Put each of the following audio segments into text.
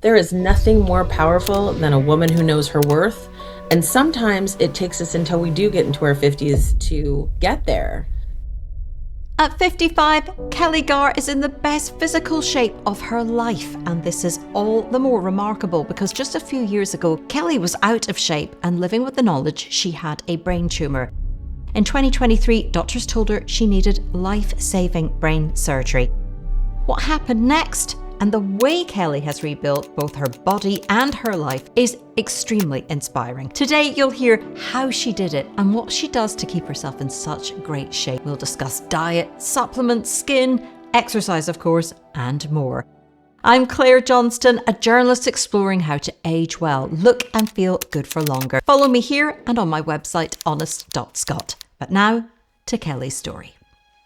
There is nothing more powerful than a woman who knows her worth. And sometimes it takes us until we do get into our 50s to get there. At 55, Clare Gahr is in the best physical shape of her life. And this is all the more remarkable because just a few years ago, Kelly was out of shape and living with the knowledge she had a brain tumour. In 2023, doctors told her she needed life-saving brain surgery. What happened next? And the way Kelly has rebuilt both her body and her life is extremely inspiring. Today, you'll hear how she did it and what she does to keep herself in such great shape. We'll discuss diet, supplements, skin, exercise, of course, and more. I'm Clare Johnston, a journalist exploring how to age well, look and feel good for longer. Follow me here and on my website, honest.scot. But now, to Kelly's story.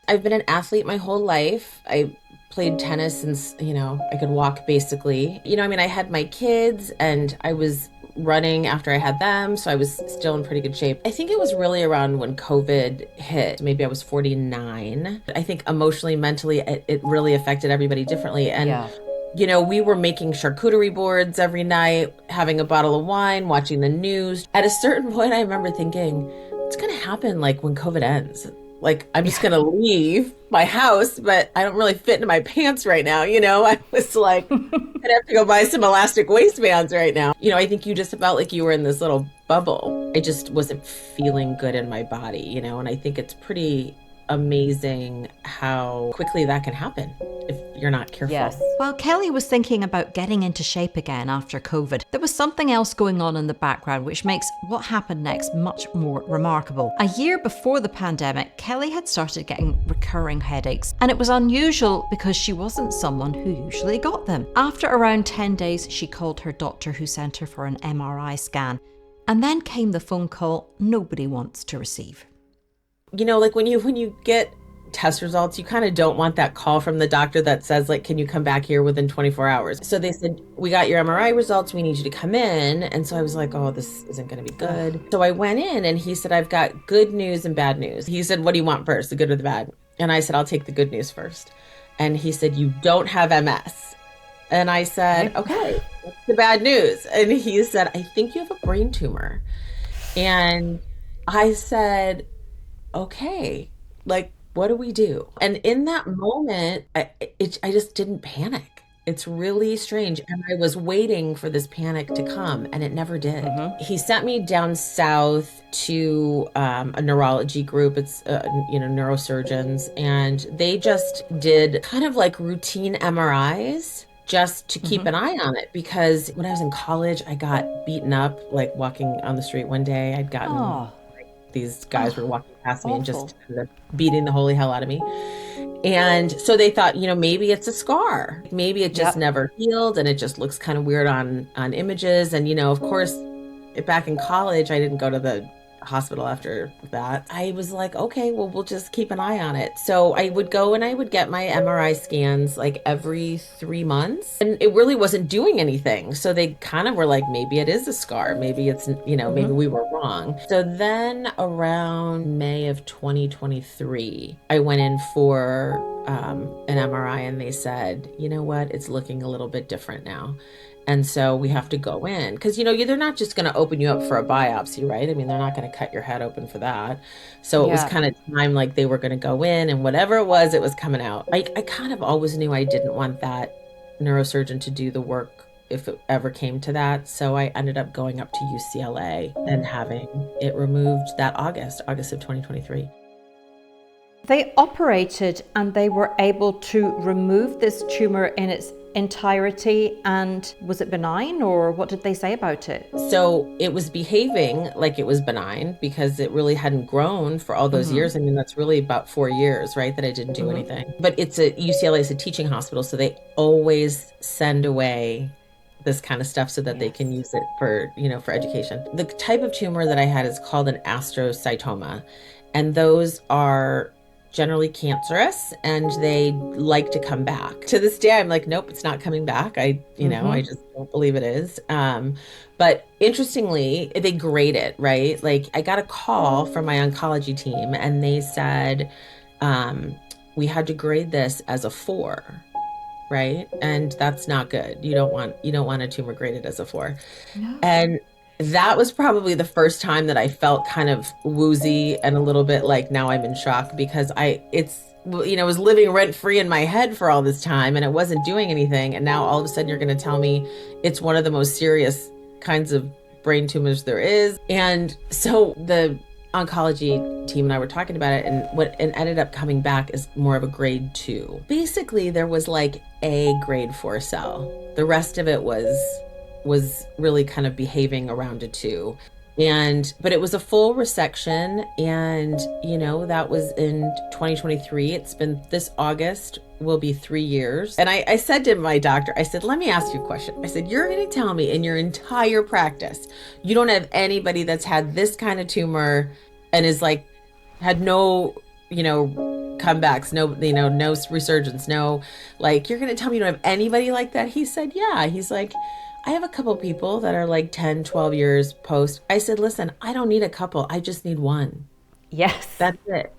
I've been an athlete my whole life. I played tennis since, I could walk basically. I had my kids and I was running after I had them, so I was still in pretty good shape. I think it was really around when COVID hit. Maybe I was 49. I think emotionally, mentally, it really affected everybody differently. And we were making charcuterie boards every night, having a bottle of wine, watching the news. At a certain point, I remember thinking, what's going to happen when COVID ends? I'm just going to leave my house, but I don't really fit into my pants right now. I was like, I'd have to go buy some elastic waistbands right now. I think you just felt like you were in this little bubble. I just wasn't feeling good in my body, and I think it's pretty amazing how quickly that can happen if you're not careful. Yes. While Kelly was thinking about getting into shape again after COVID, there was something else going on in the background which makes what happened next much more remarkable. A year before the pandemic, Kelly had started getting recurring headaches, and it was unusual because she wasn't someone who usually got them. After around 10 days, she called her doctor who sent her for an MRI scan, and then came the phone call nobody wants to receive. When you get test results, you kind of don't want that call from the doctor that says, can you come back here within 24 hours? So they said, we got your MRI results. We need you to come in. And so I was like, oh, this isn't going to be good. So I went in and he said, I've got good news and bad news. He said, what do you want first, the good or the bad? And I said, I'll take the good news first. And he said, you don't have MS. And I said, okay, what's the bad news? And he said, I think you have a brain tumor. And I said, okay, what do we do? And in that moment, I just didn't panic. It's really strange. And I was waiting for this panic to come and it never did. Mm-hmm. He sent me down south to a neurology group. It's, neurosurgeons. And they just did kind of routine MRIs just to keep an eye on it. Because when I was in college, I got beaten up, walking on the street one day. I'd gotten... These guys were walking past me and just beating the holy hell out of me. And so they thought, maybe it's a scar. Maybe it just never healed and it just looks kind of weird on images. And, of course, back in college, I didn't go to the hospital after that. I was like, okay, well, we'll just keep an eye on it. So I would go and I would get my MRI scans every 3 months, and it really wasn't doing anything. So they kind of were like, maybe it is a scar. Maybe it's, maybe we were wrong. So then around May of 2023, I went in for an MRI and they said, you know what, it's looking a little bit different now. And so we have to go in because, they're not just going to open you up for a biopsy, right? I mean, they're not going to cut your head open for that. So it was kind of time they were going to go in and whatever it was coming out. I kind of always knew I didn't want that neurosurgeon to do the work if it ever came to that. So I ended up going up to UCLA and having it removed that August of 2023. They operated and they were able to remove this tumor in its entirety. And was it benign, or what did they say about it? So it was behaving like it was benign because it really hadn't grown for all those years. I mean, that's really about 4 years, right, that I didn't do anything. But UCLA is a teaching hospital, so they always send away this kind of stuff so that they can use it for education. The type of tumor that I had is called an astrocytoma, and those are generally cancerous and they like to come back. To this day, I'm like, nope, it's not coming back. I just don't believe it is. But interestingly, they grade it, right? I got a call from my oncology team and they said, we had to grade this as a 4, right? And that's not good. You don't want a tumor graded as a 4. No. And that was probably the first time that I felt kind of woozy and a little bit like now I'm in shock because was living rent free in my head for all this time and it wasn't doing anything. And now all of a sudden you're going to tell me it's one of the most serious kinds of brain tumors there is. And so the oncology team and I were talking about it, and what it ended up coming back is more of a grade 2. Basically, there was like a grade 4 cell. The rest of it was really kind of behaving around a 2. But it was a full resection, and that was in 2023. It's been this August will be 3 years. And I said to my doctor, I said, let me ask you a question. I said, you're going to tell me in your entire practice, you don't have anybody that's had this kind of tumor and is like, had no, comebacks, no resurgence, no, like, you're going to tell me you don't have anybody like that? He said, yeah. He's like, I have a couple people that are like 10, 12 years post. I said, listen, I don't need a couple. I just need one. Yes. That's it.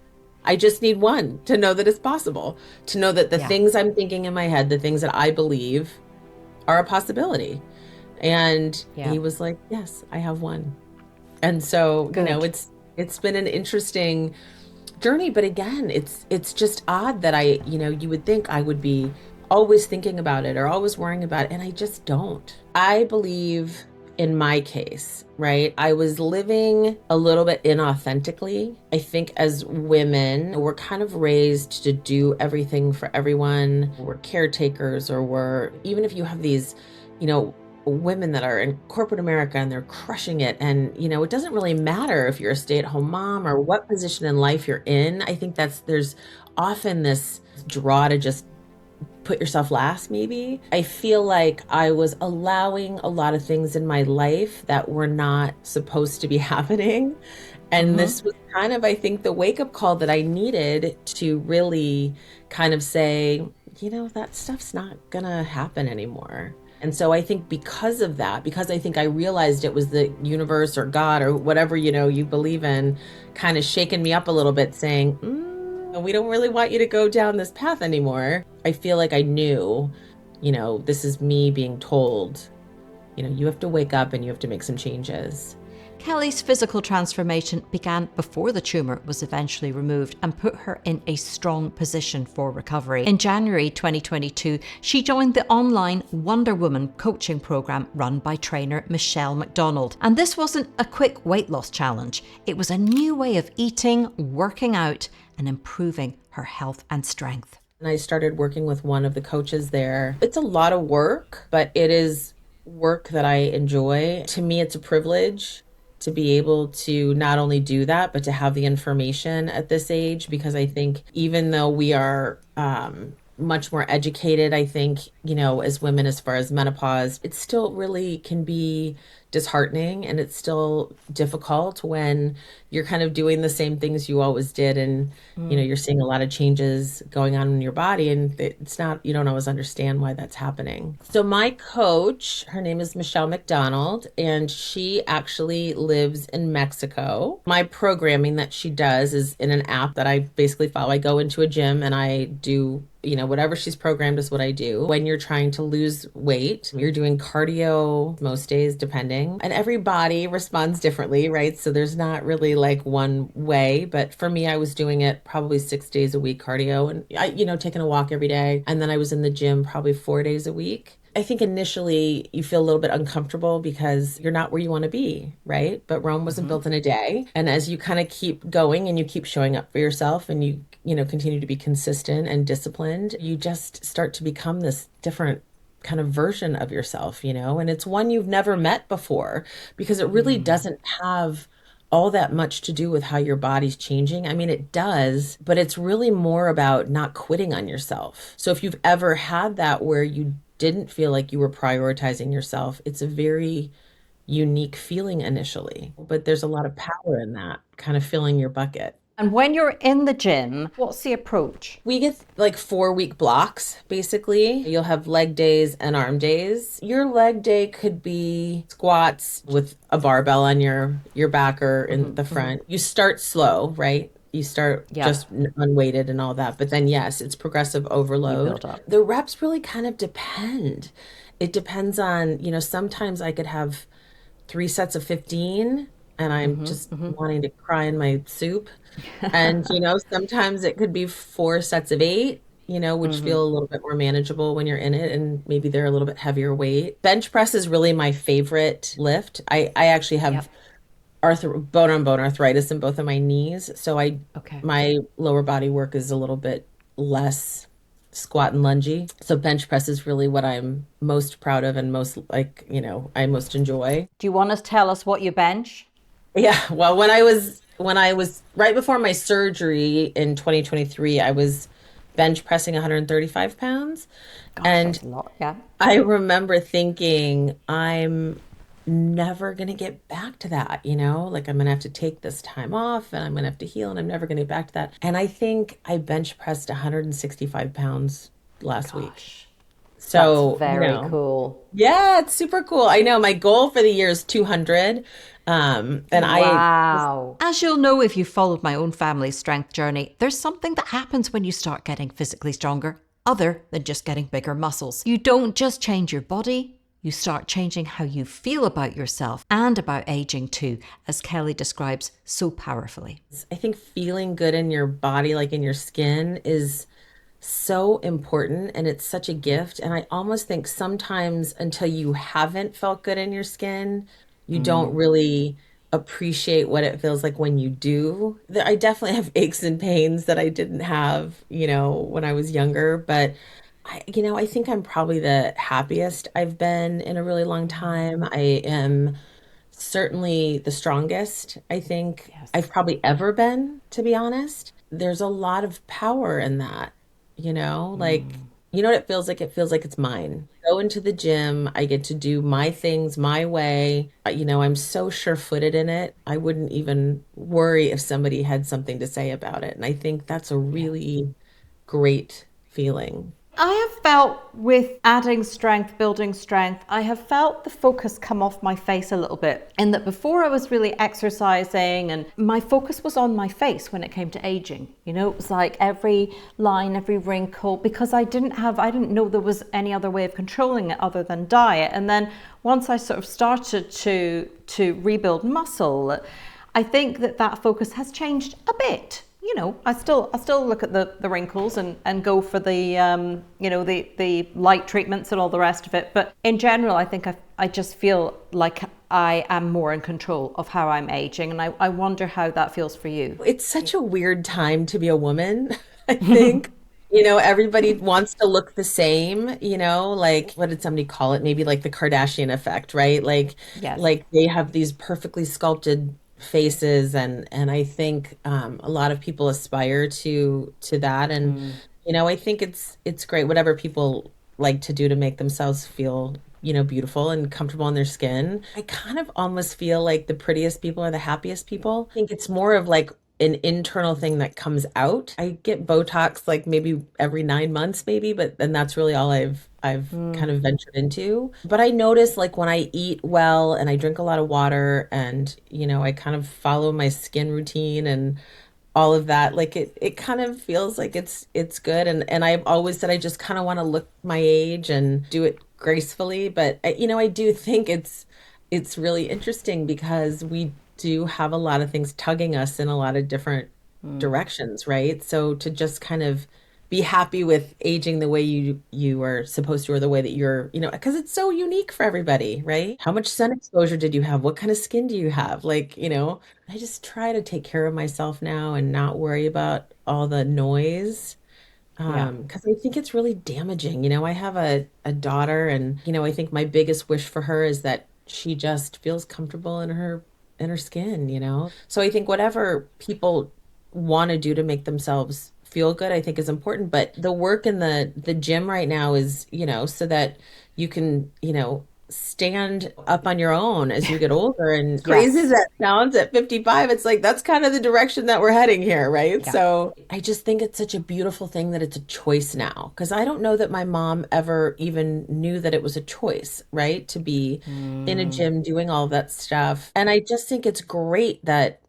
I just need one to know that it's possible, to know that the things I'm thinking in my head, the things that I believe are a possibility. And he was like, yes, I have one. And so, it's been an interesting journey. But again, it's just odd that you would think I would be always thinking about it or always worrying about it. And I just don't. I believe in my case, right? I was living a little bit inauthentically. I think as women, we're kind of raised to do everything for everyone. We're caretakers, or even if you have these, women that are in corporate America and they're crushing it. And, it doesn't really matter if you're a stay-at-home mom or what position in life you're in. I think there's often this draw to just put yourself last, maybe. I feel like I was allowing a lot of things in my life that were not supposed to be happening. And this was kind of, I think, the wake-up call that I needed to really kind of say, that stuff's not gonna happen anymore. And so I think because of that, because I think I realized it was the universe or God or whatever, you believe in, kind of shaking me up a little bit, saying, we don't really want you to go down this path anymore. I feel like I knew, this is me being told, you have to wake up and you have to make some changes. Kelly's physical transformation began before the tumour was eventually removed and put her in a strong position for recovery. In January 2022, she joined the online Wonder Woman coaching programme run by trainer Michelle McDonald. And this wasn't a quick weight loss challenge. It was a new way of eating, working out, and improving her health and strength. And I started working with one of the coaches there. It's a lot of work, but it is work that I enjoy. To me, it's a privilege to be able to not only do that, but to have the information at this age, because I think even though we are much more educated, I think, as women, as far as menopause, it still really can be disheartening, and it's still difficult when you're kind of doing the same things you always did, and you're seeing a lot of changes going on in your body, and it's not, you don't always understand why that's happening. So my coach, her name is Michelle McDonald, and she actually lives in Mexico. My programming that she does is in an app that I basically follow. I go into a gym and I do whatever she's programmed is what I do. When you're trying to lose weight, you're doing cardio most days, depending. And every body responds differently, right? So there's not really like one way. But for me, I was doing it probably 6 days a week, cardio, and taking a walk every day. And then I was in the gym probably 4 days a week. I think initially you feel a little bit uncomfortable because you're not where you want to be, right? But Rome wasn't built in a day. And as you kind of keep going and you keep showing up for yourself and you continue to be consistent and disciplined, you just start to become this different kind of version of yourself, and it's one you've never met before, because it really doesn't have all that much to do with how your body's changing. I mean, it does, but it's really more about not quitting on yourself. So if you've ever had that where you didn't feel like you were prioritizing yourself, it's a very unique feeling initially, but there's a lot of power in that, kind of filling your bucket. And when you're in the gym, what's the approach? We get like 4-week blocks, basically. You'll have leg days and arm days. Your leg day could be squats with a barbell on your back or in the front. You start slow, right? You start Yeah. just unweighted and all that. But then, yes, it's progressive You overload. build up. The reps really kind of depend. It depends on, sometimes I could have 3 sets of 15 and I'm just wanting to cry in my soup. And, sometimes it could be 4 sets of 8, which feel a little bit more manageable when you're in it and maybe they're a little bit heavier weight. Bench press is really my favorite lift. I actually have Yep. bone on bone arthritis in both of my knees. So Okay. my lower body work is a little bit less squat and lungy. So bench press is really what I'm most proud of and most like, I most enjoy. Do you want to tell us what you bench? Yeah, well, when I was right before my surgery in 2023, I was bench pressing 135 pounds. Gosh, And that's a lot. Yeah. I remember thinking, I'm never going to get back to that, like I'm going to have to take this time off and I'm going to have to heal and I'm never going to get back to that. And I think I bench pressed 165 pounds last week. Gosh, that's So, very cool. yeah, it's super cool. I know my goal for the year is 200. And I just, Wow. As you'll know if you followed my own family's strength journey, there's something that happens when you start getting physically stronger, other than just getting bigger muscles. You don't just change your body, you start changing how you feel about yourself and about aging too, as Kelly describes so powerfully. I think feeling good in your body, like in your skin, is so important and it's such a gift. And I almost think sometimes until you haven't felt good in your skin, you don't really appreciate what it feels like when you do. I definitely have aches and pains that I didn't have, when I was younger, but I think I'm probably the happiest I've been in a really long time. I am certainly the strongest I think Yes. I've probably ever been, to be honest. There's a lot of power in that, like, what it feels like? It feels like it's mine. Go into the gym, I get to do my things my way. I'm so sure-footed in it. I wouldn't even worry if somebody had something to say about it. And I think that's a Yeah. really great feeling. I have felt with adding strength, building strength, I have felt the focus come off my face a little bit. In that before I was really exercising and my focus was on my face when it came to aging. It was like every line, every wrinkle, because I didn't know there was any other way of controlling it other than diet. And then once I sort of started to rebuild muscle, I think that focus has changed a bit. I still look at the wrinkles and go for the light treatments and all the rest of it. But in general, I think I just feel like I am more in control of how I'm aging. And I wonder how that feels for you. It's such a weird time to be a woman, I think. Everybody wants to look the same, like what did somebody call it? Maybe like the Kardashian effect, right? Like Yes. like they have these perfectly sculpted faces and I think a lot of people aspire to that and I think it's great whatever people like to do to make themselves feel beautiful and comfortable in their skin. I kind of almost feel like the prettiest people are the happiest people. I think it's more of like an internal thing that comes out. I get Botox like maybe every 9 months, maybe, but then that's really all I've kind of ventured into. But I notice like when I eat well and I drink a lot of water and I kind of follow my skin routine and all of that, like it kind of feels like it's good. And I've always said I just kind of want to look my age and do it gracefully. But I do think it's really interesting because we do have a lot of things tugging us in a lot of different directions, right? So to just kind of be happy with aging the way you are supposed to or the way that you're, because it's so unique for everybody, right? How much sun exposure did you have? What kind of skin do you have? Like, I just try to take care of myself now and not worry about all the noise. Yeah. Because I think it's really damaging. I have a daughter and, I think my biggest wish for her is that she just feels comfortable in her skin, So I think whatever people want to do to make themselves feel good, I think is important. But the work in the gym right now is, so that you can, stand up on your own as you get older. And crazy as Yes. that sounds at 55, it's like that's kind of the direction that we're heading here, right? Yeah. So I just think it's such a beautiful thing that it's a choice now. Because I don't know that my mom ever even knew that it was a choice, right? To be in a gym doing all of that stuff. And I just think it's great that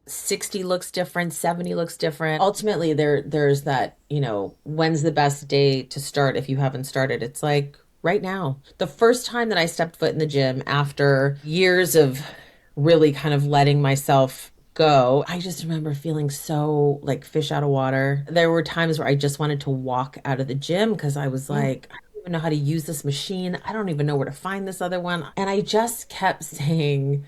60 looks different, 70 looks different. Ultimately, there's that, when's the best day to start if you haven't started? It's like right now. The first time that I stepped foot in the gym after years of really kind of letting myself go, I just remember feeling so like fish out of water. There were times where I just wanted to walk out of the gym because I was Mm. like, I don't even know how to use this machine. I don't even know where to find this other one. And I just kept saying,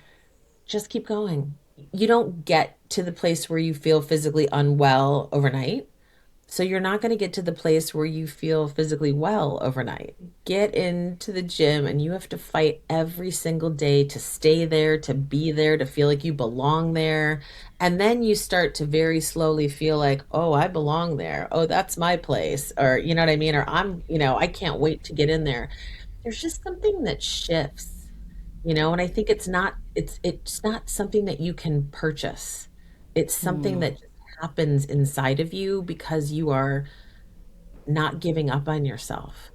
just keep going. You don't get to the place where you feel physically unwell overnight. So you're not going to get to the place where you feel physically well overnight. Get into the gym and you have to fight every single day to stay there, to be there, to feel like you belong there. And then you start to very slowly feel like, oh, I belong there. Oh, that's my place. Or, you know what I mean? Or I can't wait to get in there. There's just something that shifts, and I think it's not something that you can purchase. It's something that just happens inside of you because you are not giving up on yourself.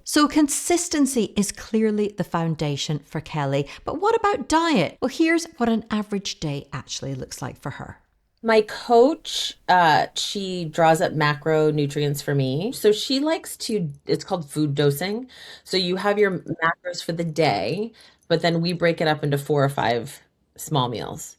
So, consistency is clearly the foundation for Kelly. But what about diet? Well, here's what an average day actually looks like for her. My coach, she draws up macronutrients for me. So she likes it's called food dosing. So you have your macros for the day, but then we break it up into 4 or 5 small meals.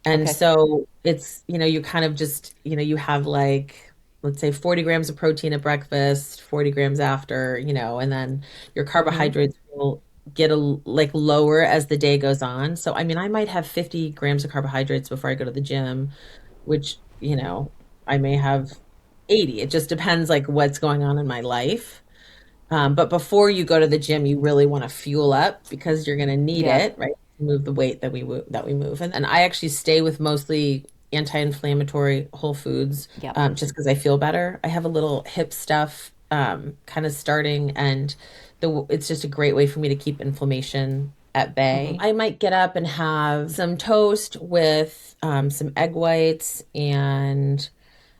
And Okay. so it's, you kind of just, you have like, let's say 40 grams of protein at breakfast, 40 grams after, and then your Hmm. carbohydrates will get like lower as the day goes on. So, I mean, I might have 50 grams of carbohydrates before I go to the gym, which, I may have 80. It just depends like what's going on in my life. But before you go to the gym, you really want to fuel up because you're going to need Yeah. it, right? To move the weight that we move. And I actually stay with mostly anti-inflammatory whole foods, Yep. just because I feel better. I have a little hip stuff kind of starting, and it's just a great way for me to keep inflammation at bay. Hmm. I might get up and have some toast with some egg whites and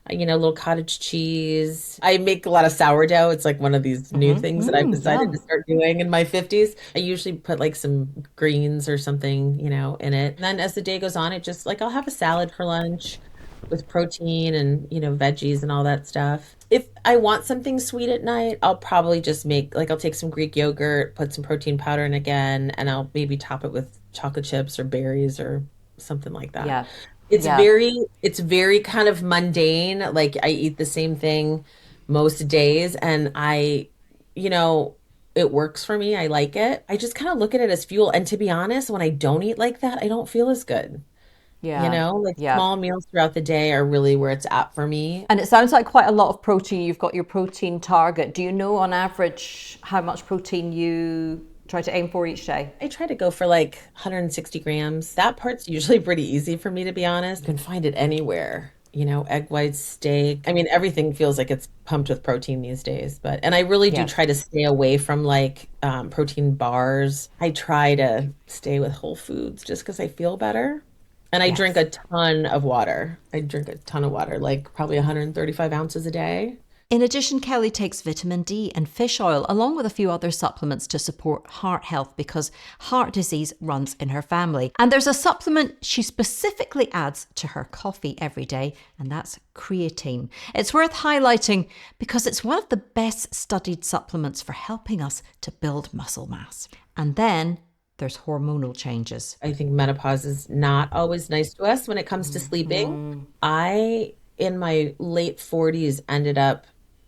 a little cottage cheese. I make a lot of sourdough. It's like one of these new Hmm. things that I've decided to Yum. start doing in my 50s. I usually put like some greens or something, in it. And then as the day goes on, it just like I'll have a salad for lunch with protein and, veggies and all that stuff. If I want something sweet at night, I'll probably just I'll take some Greek yogurt, put some protein powder in again, and I'll maybe top it with chocolate chips or berries or something like that. Yeah. It's Yeah. very it's very kind of mundane. Like I eat the same thing most days and you know, it works for me. I like it. I just kind of look at it as fuel. And to be honest, when I don't eat like that, I don't feel as good. Yeah. Like Yeah. small meals throughout the day are really where it's at for me. And it sounds like quite a lot of protein. You've got your protein target. Do you know on average how much protein you try to aim for each day? I try to go for like 160 grams. That part's usually pretty easy for me, to be honest. You can find it anywhere. Egg whites, steak. I mean, everything feels like it's pumped with protein these days. And I really do Yes. try to stay away from like protein bars. I try to stay with whole foods just because I feel better. And I drink Yes. a ton of water. I drink a ton of water, like probably 135 ounces a day. In addition, Kelly takes vitamin D and fish oil, along with a few other supplements to support heart health because heart disease runs in her family. And there's a supplement she specifically adds to her coffee every day, and that's creatine. It's worth highlighting because it's one of the best studied supplements for helping us to build muscle mass. And then there's hormonal changes. I think menopause is not always nice to us when it comes to sleeping. In my late 40s, ended up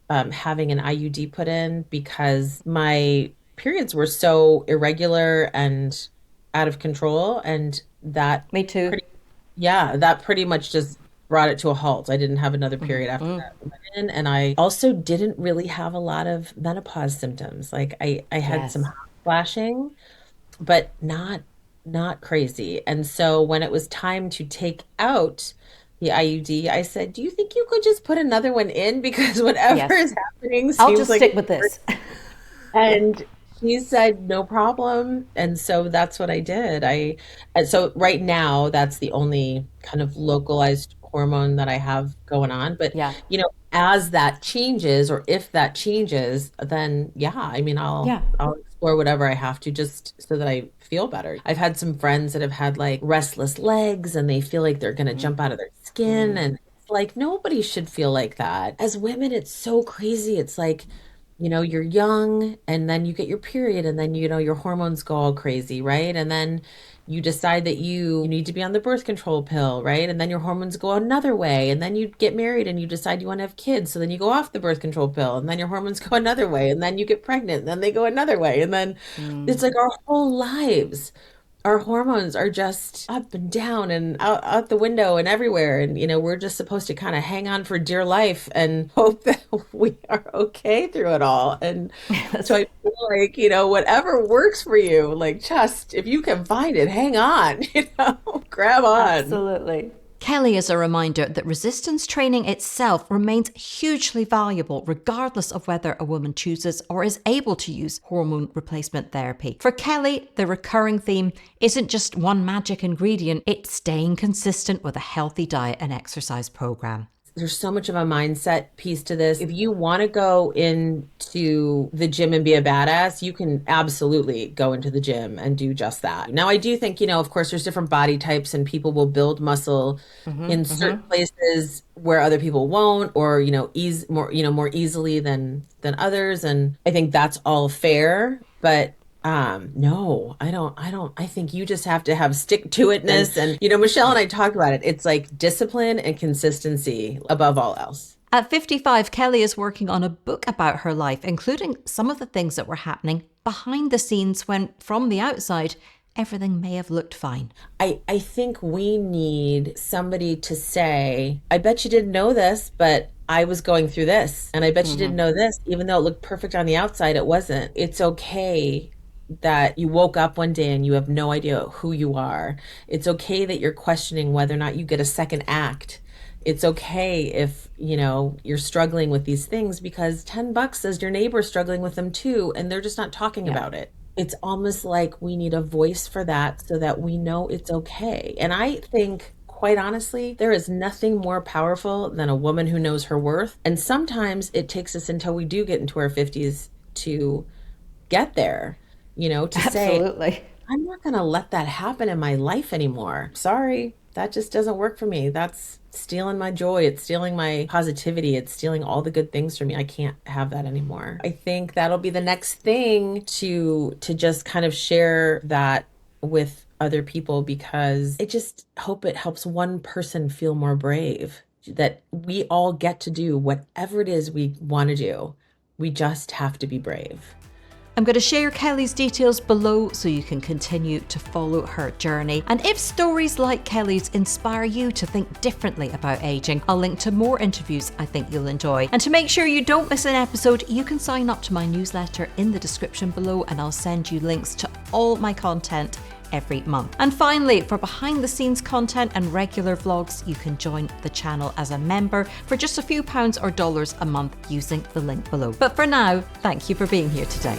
having an IUD put in because my periods were so irregular and out of control. And Me too. that pretty much just brought it to a halt. I didn't have another period after that went in, and I also didn't really have a lot of menopause symptoms. Like I had some Yes. hot flashing, but not crazy. And so when it was time to take out the IUD, I said, "Do you think you could just put another one in because whatever Yes. is happening I'll seems just like." stick with this. And she said, "No problem." And so that's what I did. And so right now that's the only kind of localized hormone that I have going on. But Yeah. as that changes or if that changes, then yeah, I mean Yeah. I'll explore explore whatever I have to just so that I feel better. I've had some friends that have had like restless legs and they feel like they're going to jump out of their skin. And it's like, nobody should feel like that. As women, it's so crazy. It's like, you're young and then you get your period and then, your hormones go all crazy, right? And then you decide that you need to be on the birth control pill, right? And then your hormones go another way. And then you get married and you decide you want to have kids. So then you go off the birth control pill and then your hormones go another way. And then you get pregnant and then they go another way. And then it's like our whole lives, our hormones are just up and down and out the window and everywhere. And, we're just supposed to kind of hang on for dear life and hope that we are okay through it all. And so I feel like, whatever works for you, like just if you can find it, hang on, grab on. Absolutely. Kelly is a reminder that resistance training itself remains hugely valuable regardless of whether a woman chooses or is able to use hormone replacement therapy. For Kelly, the recurring theme isn't just one magic ingredient, it's staying consistent with a healthy diet and exercise program. There's so much of a mindset piece to this. If you want to go into the gym and be a badass, you can absolutely go into the gym and do just that. Now, I do think, of course, there's different body types and people will build muscle in certain places where other people won't, or, more easily than others. And I think that's all fair. But no, I don't. I think you just have to have stick to itness. And, Michelle and I talked about it. It's like discipline and consistency above all else. At 55, Kelly is working on a book about her life, including some of the things that were happening behind the scenes when, from the outside, everything may have looked fine. I think we need somebody to say, I bet you didn't know this, but I was going through this. And I bet you didn't know this, even though it looked perfect on the outside, it wasn't. It's okay that you woke up one day and you have no idea who you are. It's okay that you're questioning whether or not you get a second act. It's okay if, you're struggling with these things because $10 says your neighbor's struggling with them too, and they're just not talking about it. It's almost like we need a voice for that so that we know it's okay. And I think, quite honestly, there is nothing more powerful than a woman who knows her worth. And sometimes it takes us until we do get into our 50s to get there. To Absolutely. say, I'm not going to let that happen in my life anymore. Sorry, that just doesn't work for me. That's stealing my joy. It's stealing my positivity. It's stealing all the good things from me. I can't have that anymore. I think that'll be the next thing to just kind of share that with other people, because I just hope it helps one person feel more brave, that we all get to do whatever it is we want to do. We just have to be brave. I'm going to share Kelly's details below so you can continue to follow her journey. And if stories like Kelly's inspire you to think differently about aging, I'll link to more interviews I think you'll enjoy. And to make sure you don't miss an episode, you can sign up to my newsletter in the description below, and I'll send you links to all my content every month. And finally, for behind the scenes content and regular vlogs, you can join the channel as a member for just a few pounds or dollars a month using the link below. But for now, thank you for being here today.